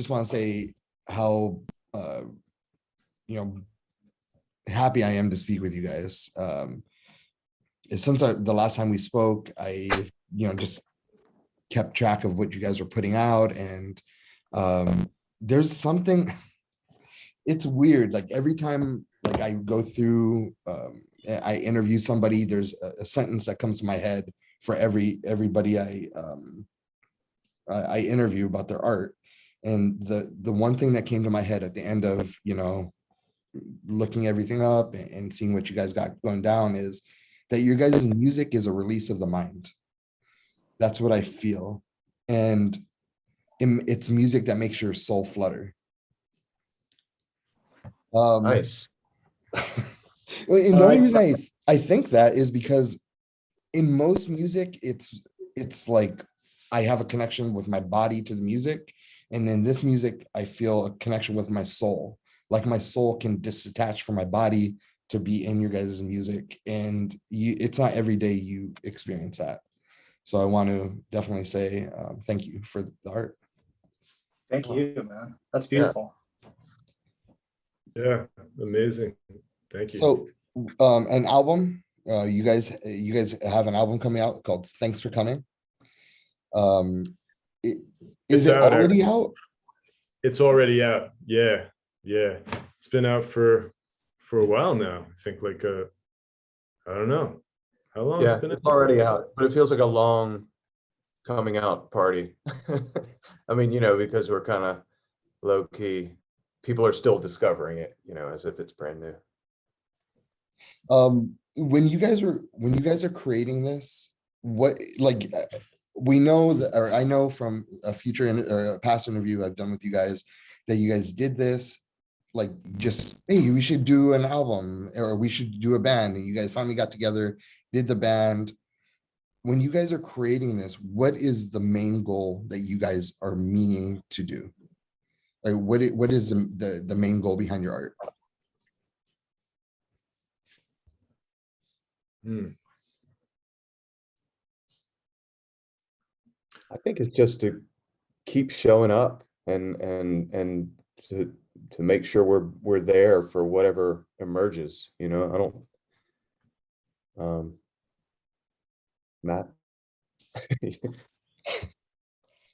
just want to say how you know happy I am to speak with you guys. Since the last time we spoke, I just kept track of what you guys were putting out, and there's something. It's weird. Like every time, like I go through, I interview somebody. There's a sentence that comes to my head for everybody I interview about their art, and the one thing that came to my head at the end of looking everything up and seeing what you guys got going down is that your guys' music is a release of the mind. That's what I feel, and it's music that makes your soul flutter. Nice. Well, and the only reason I think that is because in most music, it's like I have a connection with my body to the music, and in this music, I feel a connection with my soul. Like my soul can disattach from my body to be in your guys' music, and it's not every day you experience that. So I want to definitely say thank you for the art. Thank you, man. That's beautiful. Yeah, amazing. Thank you. So an album, you guys have an album coming out called Thanks for Coming. Is it already out? It's already out. Yeah. It's been out for a while now. I think like I don't know how long it's been. It's already out, but it feels like a long coming out party. I mean, because we're kind of low key. People are still discovering it, as if it's brand new. When you guys are creating this, what we know that, or I know from a past interview I've done with you guys that you guys did this like just, hey, we should do an album or we should do a band, and you guys finally got together, did the band. When you guys are creating this, what is the main goal that you guys are meaning to do? Like what is the main goal behind your art? I think it's just to keep showing up and to make sure we're there for whatever emerges. I don't Matt.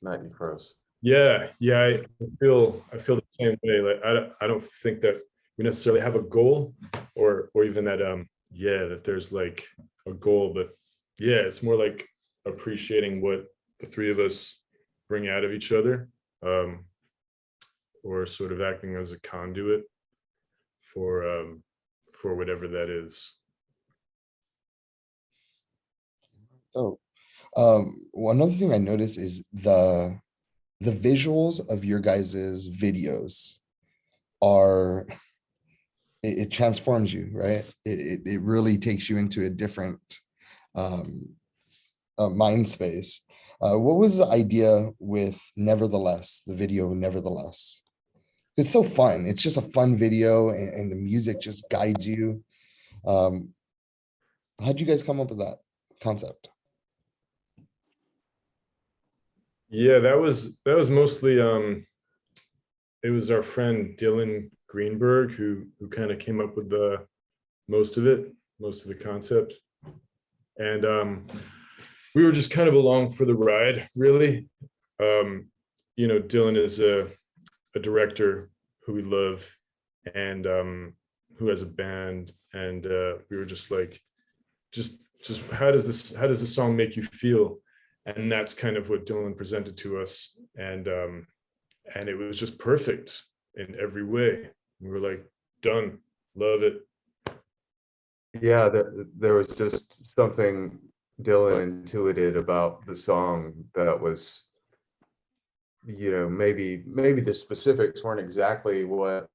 Matt, you froze. Yeah, I feel the same way. Like I don't think that we necessarily have a goal or even that that there's like a goal, but yeah, it's more like appreciating what the three of us bring out of each other, or sort of acting as a conduit for whatever that is. Oh, one other thing I noticed is the visuals of your guys's videos are, it transforms you, right? It really takes you into a different mind space. What was the idea with Nevertheless, the video Nevertheless? It's so fun. It's just a fun video, and the music just guides you. How'd you guys come up with that concept? Yeah, that was mostly it was our friend Dylan Greenberg who kind of came up with most of the concept, and we were just kind of along for the ride, really. Dylan is a director who we love, and who has a band, and we were just like, just how does the song make you feel? And that's kind of what Dylan presented to us, and it was just perfect in every way. We were like, done, love it. Yeah, there was just something Dylan intuited about the song that was, maybe the specifics weren't exactly what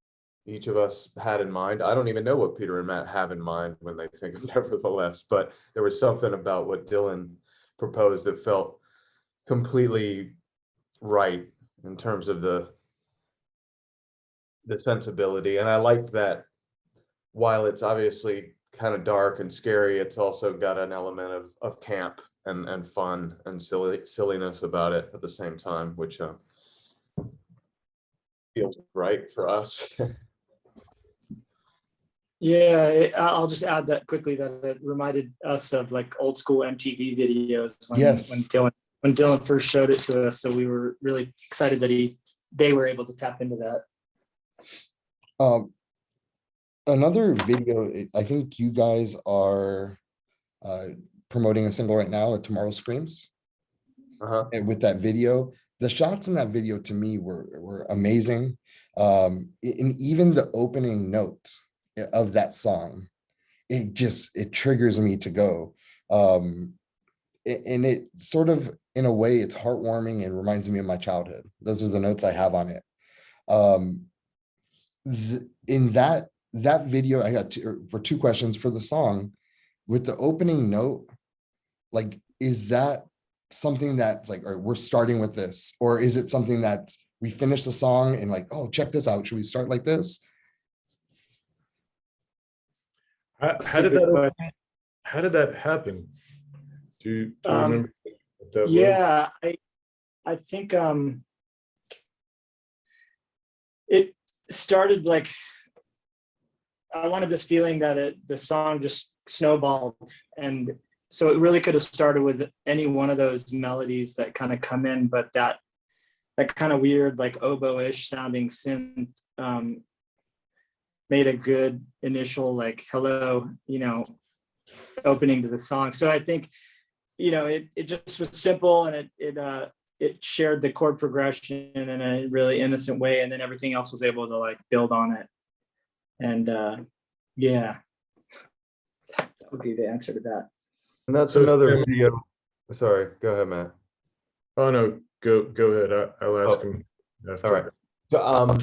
each of us had in mind. I don't even know what Peter and Matt have in mind when they think of Nevertheless, but there was something about what Dylan proposed that felt completely right in terms of the sensibility. And I liked that while it's obviously kind of dark and scary, it's also got an element of camp and fun and silliness about it at the same time, which feels right for us. Yeah, I'll just add that quickly that it reminded us of like old school MTV videos Yes. when Dylan first showed it to us. So we were really excited that they were able to tap into that. Another video, I think you guys are promoting a single right now, Tomorrow Screams. And with that video, the shots in that video to me were amazing. And even the opening note of that song, it triggers me to go. And it sort of, in a way, it's heartwarming and reminds me of my childhood. Those are the notes I have on it. In that video, I got two questions for the song. With the opening note, like, is that something that's like, or we're starting with this, or is it something that we finish the song and like, oh, check this out, should we start like this? How did that happen? Do you remember what that was? Yeah, I think it started like I wanted this feeling that the song just snowballed, and so it really could have started with any one of those melodies that kind of come in, but that kind of weird like oboe-ish sounding synth made a good initial like hello, opening to the song. So I think it just was simple, and it shared the chord progression in a really innocent way, and then everything else was able to like build on it. And yeah, that would be the answer to that. And that's So, another video. Sorry, go ahead, Matt. Oh no, go ahead. I'll ask him after. All right. So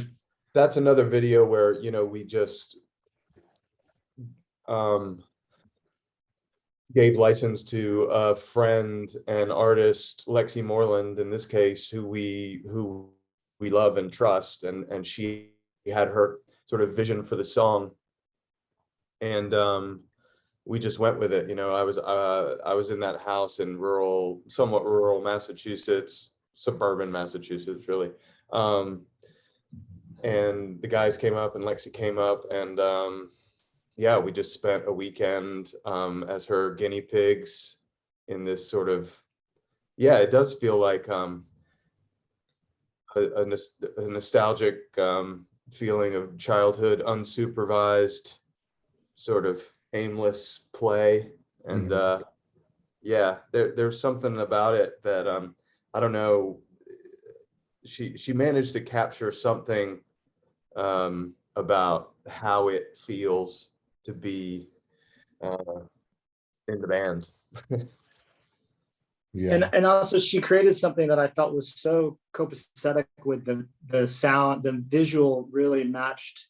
that's another video where we just gave license to a friend and artist, Lexi Moreland, in this case, who we love and trust, and she had her sort of vision for the song, and we just went with it. I was in that house in somewhat rural Massachusetts, suburban Massachusetts, really. And the guys came up and Lexi came up, and yeah, we just spent a weekend as her guinea pigs in this sort of, yeah, it does feel like a nostalgic feeling of childhood, unsupervised, sort of aimless play. And yeah, there's something about it that I don't know, she managed to capture something about how it feels to be in the band. Yeah. And also she created something that I felt was so copacetic with the sound. The visual really matched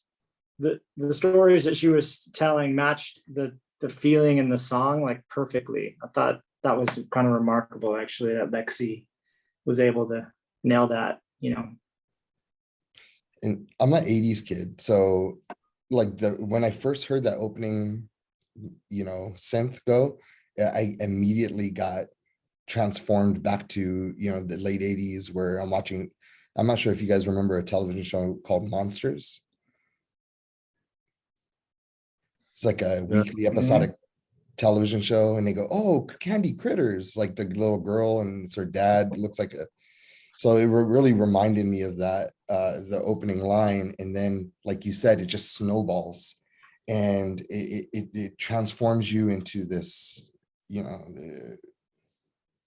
the stories that she was telling, matched the feeling in the song like perfectly. I thought that was kind of remarkable, actually, that Lexi was able to nail that. And I'm an 80s kid, so like when I first heard that opening synth go, I immediately got transformed back to the late 80s, where I'm not sure if you guys remember a television show called Monsters. It's like a weekly episodic television show, and they go, oh, Candy Critters, like the little girl and it's her dad, looks like so it really reminded me of that, the opening line. And then, like you said, it just snowballs, and it transforms you into this,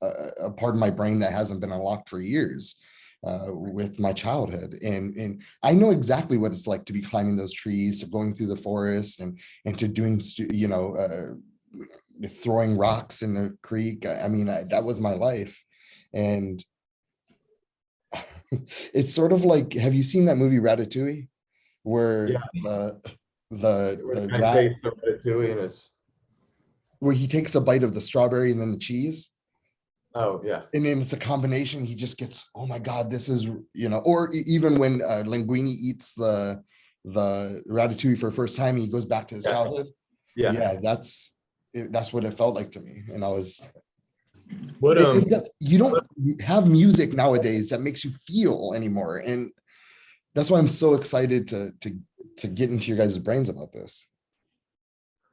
a part of my brain that hasn't been unlocked for years, with my childhood. And I know exactly what it's like to be climbing those trees, to going through the forest, and to doing, throwing rocks in the creek. I mean, that was my life. And it's sort of like, have you seen that movie Ratatouille, where the rat, where he takes a bite of the strawberry and then the cheese? Oh yeah. And then it's a combination. He just gets, oh my God, this is, or even when Linguini eats the Ratatouille for the first time, he goes back to his childhood. Yeah, that's what it felt like to me. And I was, you don't have music nowadays that makes you feel anymore. And that's why I'm so excited to get into your guys' brains about this.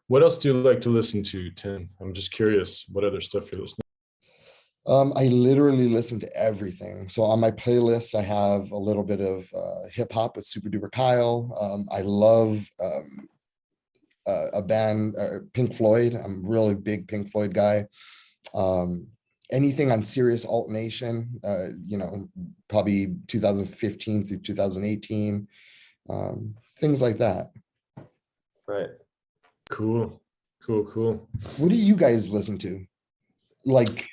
What else do you like to listen to, Tim? I'm just curious what other stuff you're listening I literally listen to everything. So on my playlist, I have a little bit of hip hop with Super Duper Kyle. I love a band, Pink Floyd. I'm a really big Pink Floyd guy. Anything on Serious Alt Nation, probably 2015 through 2018, things like that. Right. Cool. What do you guys listen to? Like,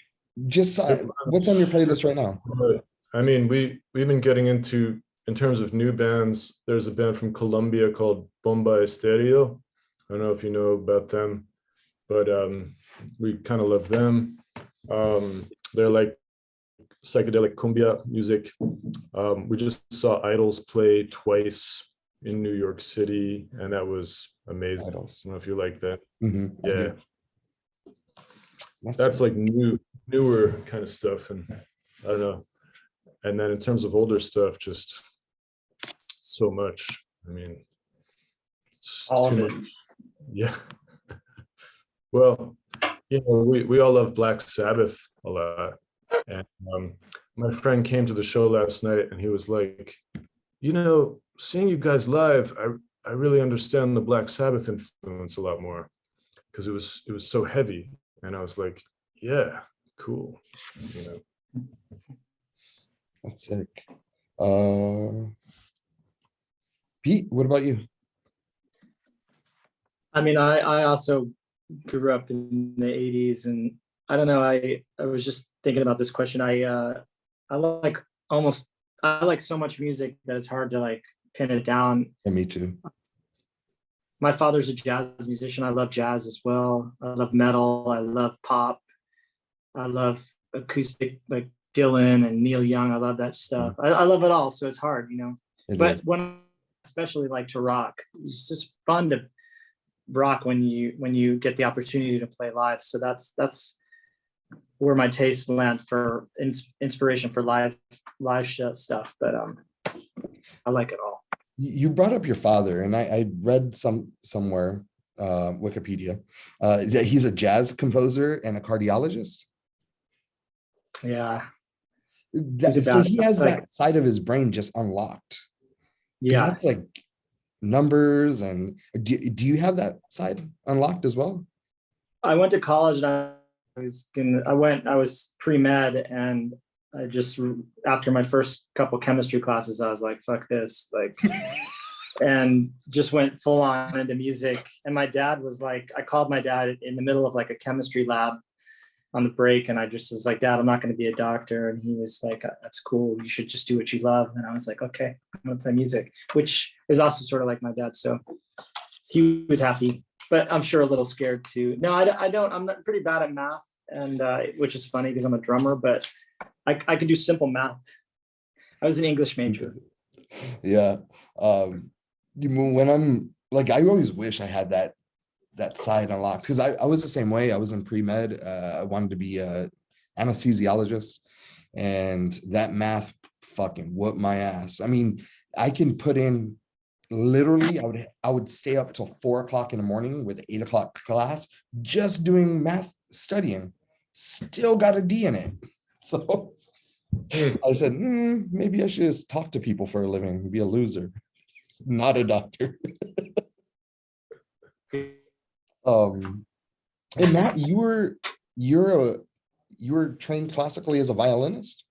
just what's on your playlist right now? But, I mean, we've been getting into, in terms of new bands, there's a band from Colombia called Bomba Estéreo. I don't know if you know about them, but we kind of love them. They're like psychedelic cumbia music. We just saw Idols play twice in New York City, and that was amazing. Idols. I don't know if you like that. Mhm, I Yeah, do. that's like newer kind of stuff, and I don't know. And then in terms of older stuff, just so much. I mean, it's All too of it. much. Yeah. Well, we all love Black Sabbath a lot. And my friend came to the show last night and he was like, seeing you guys live, I really understand the Black Sabbath influence a lot more because it was so heavy. And I was like, yeah, cool. That's sick. Pete, what about you? I mean, I also grew up in the 80s, and I don't know, I was just thinking about this question. I like so much music that it's hard to like pin it down. And me too. My father's a jazz musician. I love jazz as well. I love metal. I love pop. I love acoustic, like Dylan and Neil Young. I love that stuff. I love it all. So it's hard, It is. when I especially like to rock, it's just fun to rock when you get the opportunity to play live. So that's where my tastes land for inspiration for live stuff. But I like it all. You brought up your father, and I read somewhere, Wikipedia, that he's a jazz composer and a cardiologist. Yeah. So he has that side of his brain just unlocked. Yeah. That's like numbers, and do you have that side unlocked as well? I went to college and I was pre-med, and I just, after my first couple chemistry classes, I was like, fuck this, like, and just went full on into music. And my dad was like, I called my dad in the middle of like a chemistry lab on the break, and I just was like, Dad, I'm not going to be a doctor. And he was like, that's cool, you should just do what you love. And I was like, okay, I'm going to play music, which is also sort of like my dad. So he was happy, but I'm sure a little scared too. No, I don't. I'm not pretty bad at math, and which is funny because I'm a drummer, but I could do simple math. I was an English major. Yeah. When I'm like, I always wish I had that side unlocked, because I was the same way. I was in pre-med. I wanted to be a anesthesiologist, and that math fucking whooped my ass. I mean, I can put in literally, I would stay up till 4 o'clock in the morning with 8 o'clock class, just doing math studying, still got a D in it. So I said, maybe I should just talk to people for a living, be a loser, not a doctor. And Matt, you were trained classically as a violinist?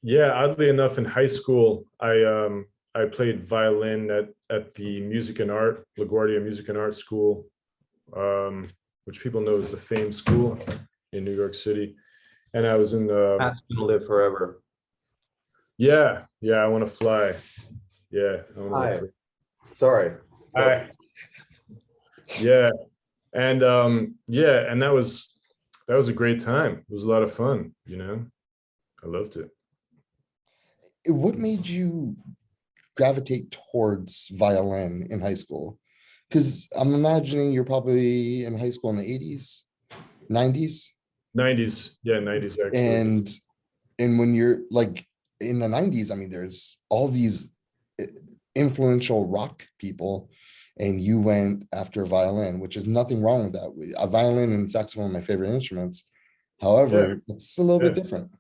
Yeah, oddly enough, in high school, I played violin at the Music and Art, LaGuardia Music and Art School, which people know is the famed school in New York City. And I was in the... That's gonna live forever. Yeah, I want to fly. Yeah, I want to Hi. live forever. Sorry. Yeah, and and that was a great time. It was a lot of fun, I loved it. What made you gravitate towards violin in high school? Because I'm imagining you're probably in high school in the 80s, 90s. 90s, yeah, 90s actually. And when you're like, in the 90s, I mean, there's all these influential rock people, and you went after violin, which is nothing wrong with that. A violin and saxophone are my favorite instruments. However, it's a little bit different.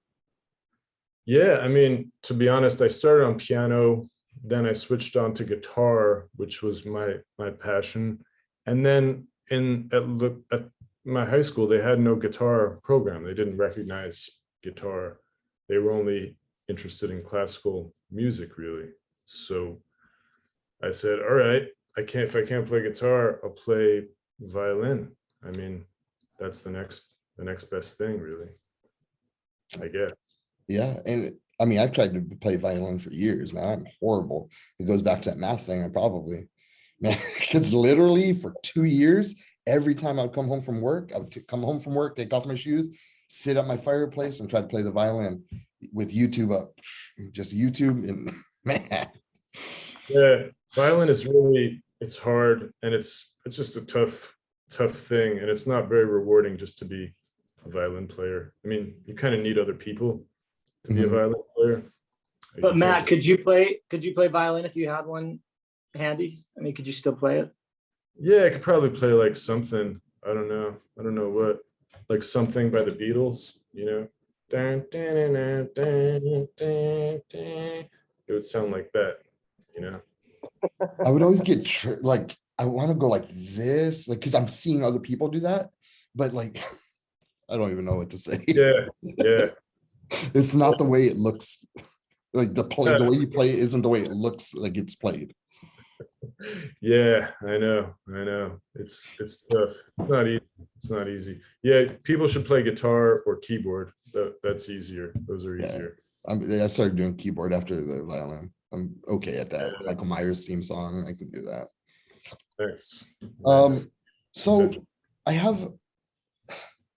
Yeah, I mean, to be honest, I started on piano, then I switched on to guitar, which was my passion. And then at my high school, they had no guitar program. They didn't recognize guitar. They were only interested in classical music, really. So I said, all right, if I can't play guitar, I'll play violin. I mean, that's the next best thing, really, I guess. Yeah, and I mean, I've tried to play violin for years, man. I'm horrible. It goes back to that math thing, I probably, man, because literally for 2 years, every time I'd come home from work, come home from work, take off my shoes, sit at my fireplace and try to play the violin with YouTube up, just YouTube, and man. Yeah, violin is it's hard, and it's just a tough thing, and it's not very rewarding just to be a violin player. I mean, you kind of need other people to be a violin player. But Matt, could you play violin if you had one handy? I mean, could you still play it? Yeah, I could probably play like something. I don't know what, like something by the Beatles, you know. Dun, dun, dun, dun, dun, dun, dun. It would sound like that, you know. I would always get like, I want to go like this, like, because I'm seeing other people do that, but like, I don't even know what to say. Yeah. It's not the way it looks. Like the way you play it isn't the way it looks like it's played. Yeah, I know. It's tough. It's not easy. Yeah, people should play guitar or keyboard. That's easier. Those are easier. I started doing keyboard after the violin. I'm okay at that. Yeah. Michael Myers theme song, I can do that. Nice. So I have,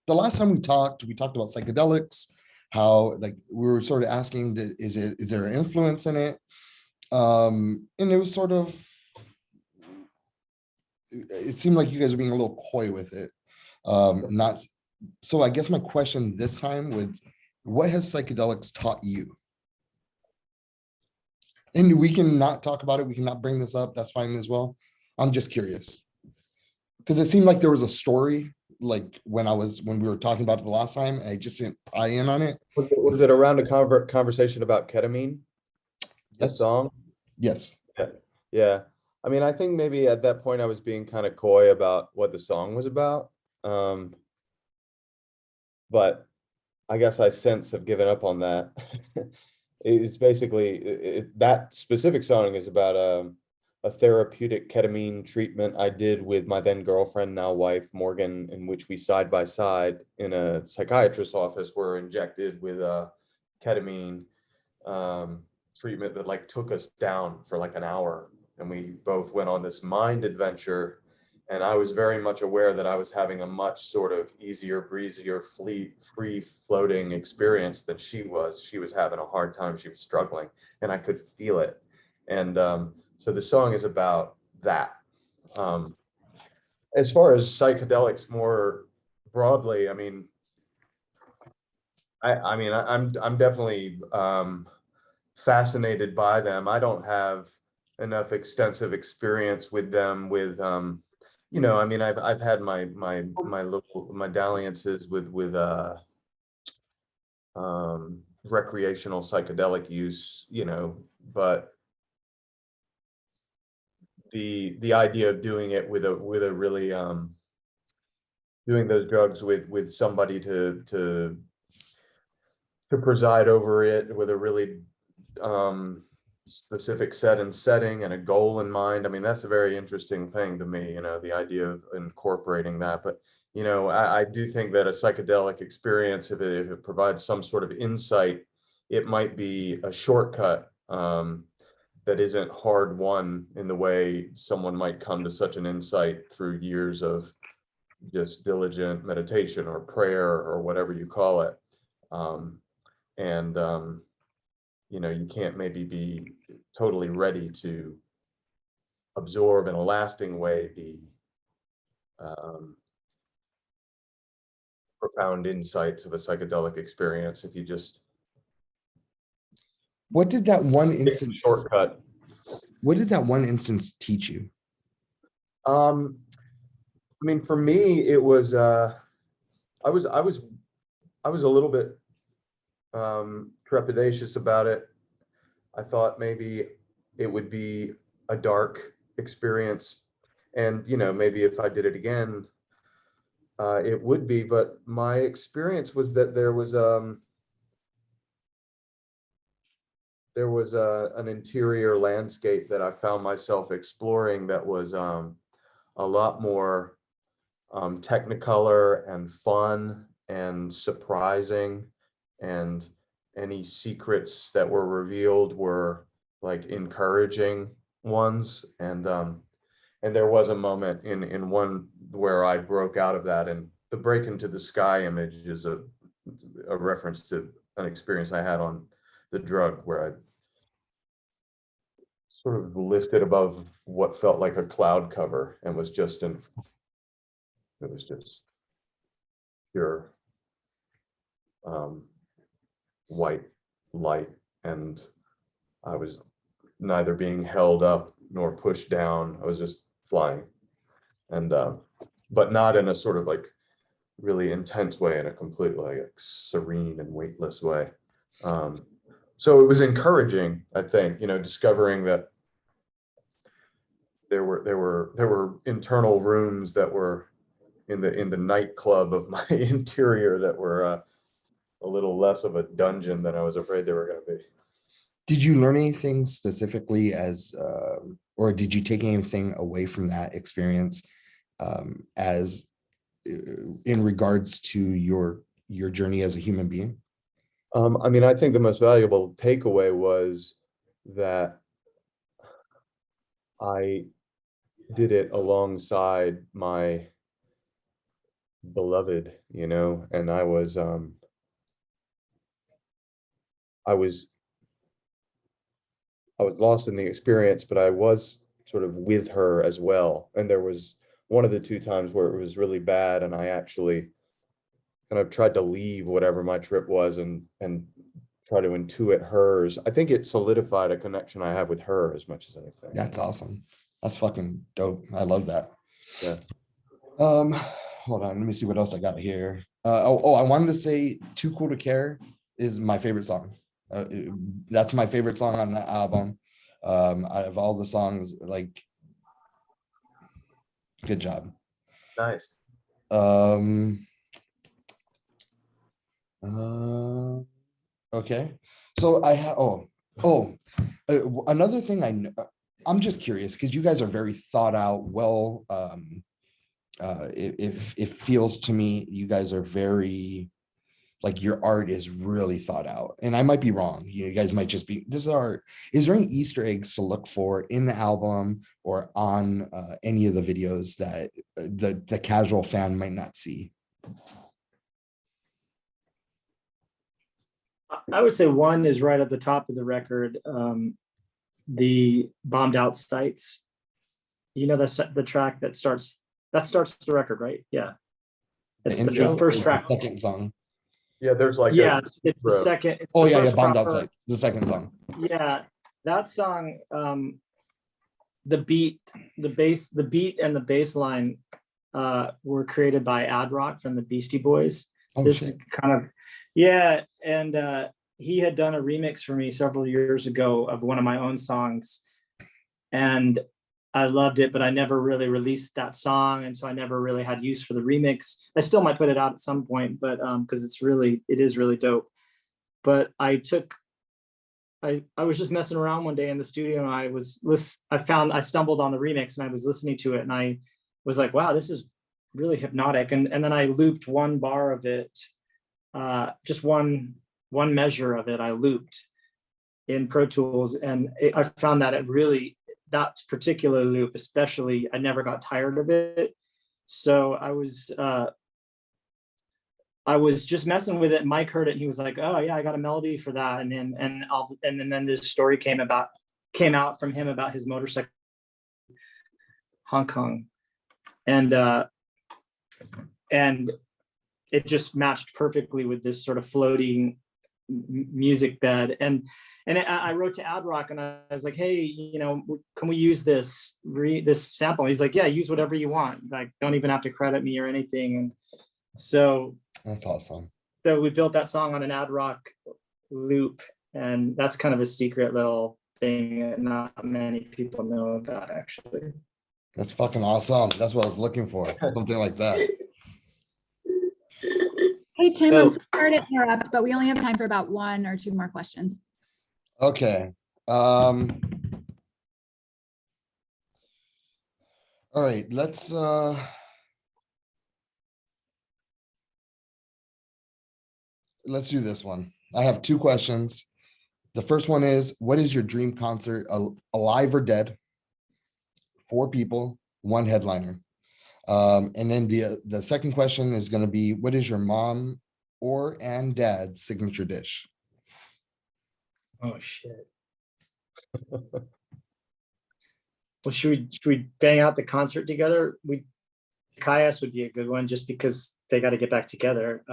the last time we talked about psychedelics, how like we were sort of asking, is there an influence in it? And it was sort of, it seemed like you guys were being a little coy with it. Not so. I guess my question this time was, what has psychedelics taught you? And we can not talk about it. We can not bring this up. That's fine as well. I'm just curious because it seemed like there was a story, like when we were talking about it the last time, and I just didn't pie in on it. Was it around a conversation about ketamine? That song? Yes. Yeah. I mean, I think maybe at that point I was being kind of coy about what the song was about. But I guess I since have given up on that. It's basically that specific song is about a therapeutic ketamine treatment I did with my then girlfriend, now wife, Morgan, in which we side by side in a psychiatrist's office were injected with ketamine treatment that like took us down for like an hour. And we both went on this mind adventure. And I was very much aware that I was having a much sort of easier, breezier, free floating experience than she was. She was having a hard time. She was struggling, and I could feel it. And so the song is about that. As far as psychedelics more broadly, I mean, I'm definitely fascinated by them. I don't have enough extensive experience with them you know, I mean, I've had my little dalliances with recreational psychedelic use, you know, but the idea of doing it with a really doing those drugs with somebody to preside over it with a really specific setting and a goal in mind. I mean, that's a very interesting thing to me, you know, the idea of incorporating that. But, you know, I do think that a psychedelic experience, if it provides some sort of insight, it might be a shortcut that isn't hard won in the way someone might come to such an insight through years of just diligent meditation or prayer or whatever you call it. You know, you can't maybe be totally ready to absorb in a lasting way the profound insights of a psychedelic experience if you just What did that one It's a instance, shortcut. what did that one instance teach you? I mean, for me, it was I was a little bit trepidatious about it. I thought maybe it would be a dark experience, and maybe if I did it again, it would be. But my experience was that there was an interior landscape that I found myself exploring that was a lot more technicolor and fun and surprising, and any secrets that were revealed were like encouraging ones. And there was a moment in one where I broke out of that, and the break into the sky image is a reference to an experience I had on the drug, where I sort of lifted above what felt like a cloud cover and was just it was just pure white light, and I was neither being held up nor pushed down. I was just flying, and but not in a sort of like really intense way, in a completely like serene and weightless way. So it was encouraging, I think, discovering that there were internal rooms that were in the nightclub of my interior that were a little less of a dungeon than I was afraid they were going to be. Did you learn anything specifically or did you take anything away from that experience as in regards to your journey as a human being? I mean, I think the most valuable takeaway was that I did it alongside my beloved, and I was lost in the experience, but I was sort of with her as well. And there was one of the two times where it was really bad, and I actually kind of tried to leave whatever my trip was and try to intuit hers. I think it solidified a connection I have with her as much as anything. That's awesome. That's fucking dope. I love that. Yeah. Hold on, let me see what else I got here. I wanted to say Too Cool to Care is my favorite song. That's my favorite song on the album. Out of all the songs, like, good job. Nice. Okay. So I have another thing I'm just curious, because you guys are very thought out, well, it feels to me you guys are very, like, your art is really thought out, and I might be wrong. You guys might just be, this is art. Is there any Easter eggs to look for in the album or on any of the videos that the casual fan might not see? I would say one is right at the top of the record. The Bombed Out Sights. The track that starts the record, right? Yeah. It's the first track. Second song. Yeah, there's like it's the second. It's Bombed Out Sights, the second song. Yeah, that song, the beat and the bass line were created by Ad Rock from the Beastie Boys. This is kind of, yeah, and he had done a remix for me several years ago of one of my own songs, and I loved it, but I never really released that song, and so I never really had use for the remix. I still might put it out at some point, but because it is really dope. But I was just messing around one day in the studio, and I stumbled on the remix, and I was listening to it, and I was like, wow, this is really hypnotic. And then I looped one bar of it, just one measure of it I looped in Pro Tools, and I found that that particular loop especially, I never got tired of it. So I was just messing with it, and Mike heard it, and he was like, oh yeah, I got a melody for that. And then this story came out from him about his motorcycle Hong Kong, and it just matched perfectly with this sort of floating music bed. And I wrote to Ad Rock and I was like, hey, you know, can we use this sample? He's like, yeah, use whatever you want. Like, don't even have to credit me or anything. And so That's awesome. So we built that song on an Ad Rock loop, and that's kind of a secret little thing that not many people know about, actually. That's fucking awesome. That's what I was looking for. Something like that. Hey, Tim, Oh. I'm sorry to interrupt, but we only have time for about 1 or 2 more questions. Okay. All right, let's do this one. I have 2 questions. The first one is, what is your dream concert, alive or dead? 4 people, 1 headliner. And then the second question is going to be, what is your mom and dad's signature dish? Oh shit. Well, should we bang out the concert together? Kayas would be a good one, just because they got to get back together.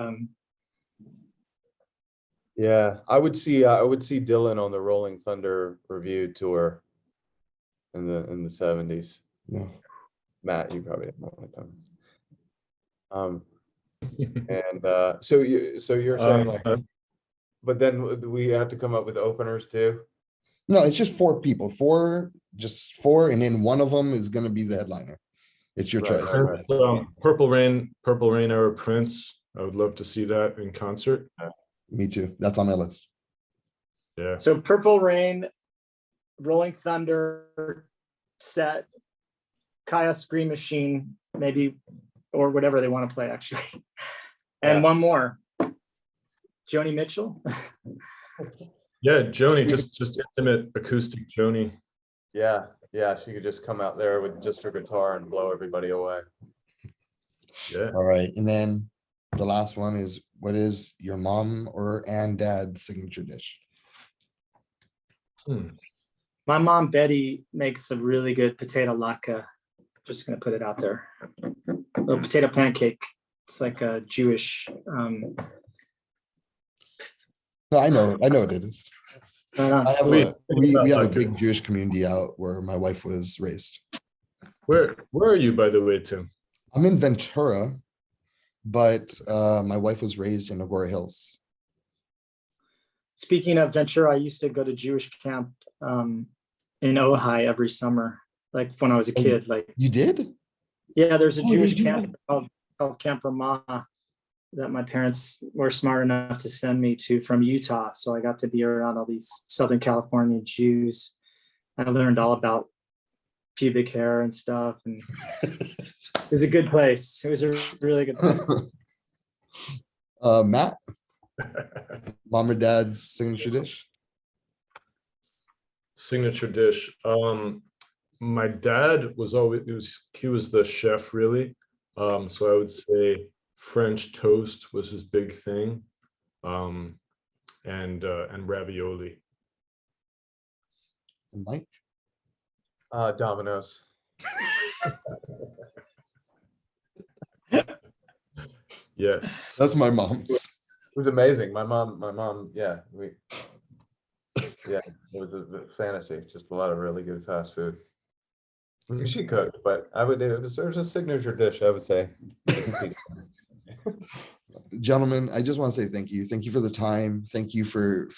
Yeah, I would see Dylan on the Rolling Thunder Review tour in the 70s. No. Matt, you probably have more time. And so you're saying like, but then we have to come up with openers too. No, it's just 4 people, just four, and then one of them is going to be the headliner. It's your Right, choice. right. Purple Rain era Prince. I would love to see that in concert. Me too. That's on my list. Yeah. So Purple Rain, Rolling Thunder set, Kaya Scream Machine, maybe, or whatever they want to play, actually. And one more, Joni Mitchell. Yeah, Joni, just intimate acoustic Joni. Yeah, she could just come out there with just her guitar and blow everybody away. Yeah. All right. And then the last one is, what is your mom and dad's signature dish? My mom, Betty, makes a really good potato latke. Just going to put it out there. A little potato pancake. It's like a Jewish. No, I know what it is. I We have a big Jewish community out where my wife was raised. Where are you, by the way, Tim? I'm in Ventura, but my wife was raised in Agoura Hills. Speaking of Ventura, I used to go to Jewish camp in Ojai every summer, like when I was a kid. Like, You did? yeah, there's a Oh, Jewish did you? camp called Camp Ramah that my parents were smart enough to send me to from Utah. So I got to be around all these Southern California Jews. I learned all about pubic hair and stuff. And it was a good place. It was a really good place. Matt, mom or dad's signature dish? Signature dish. My dad was he was the chef, really. So I would say French toast was his big thing, and ravioli. Mike? Domino's. Yes. That's my mom's. It was amazing. My mom, yeah, it was a fantasy. Just a lot of really good fast food. She cooked, but there's a signature dish, I would say. Gentlemen, I just want to say thank you. Thank you for the time. Thank you for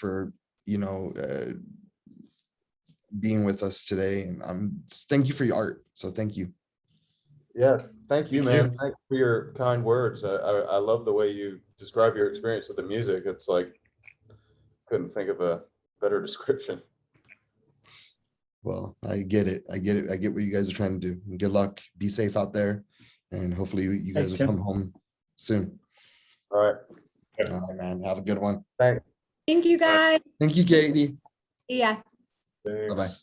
being with us today. And thank you for your art. So thank you. Yeah, thank you, Thank you. man. Thanks for your kind words. I love the way you describe your experience with the music. It's like, couldn't think of a better description. Well, I get it. I get what you guys are trying to do. Good luck. Be safe out there. And hopefully you guys Thanks, will Tim. come home soon. All right. All right, man. Have a good one. Thanks. Thank you, guys. Thank you, Katie. See ya. Thanks.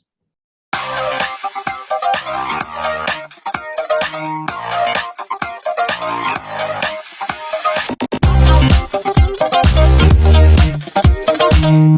Bye-bye.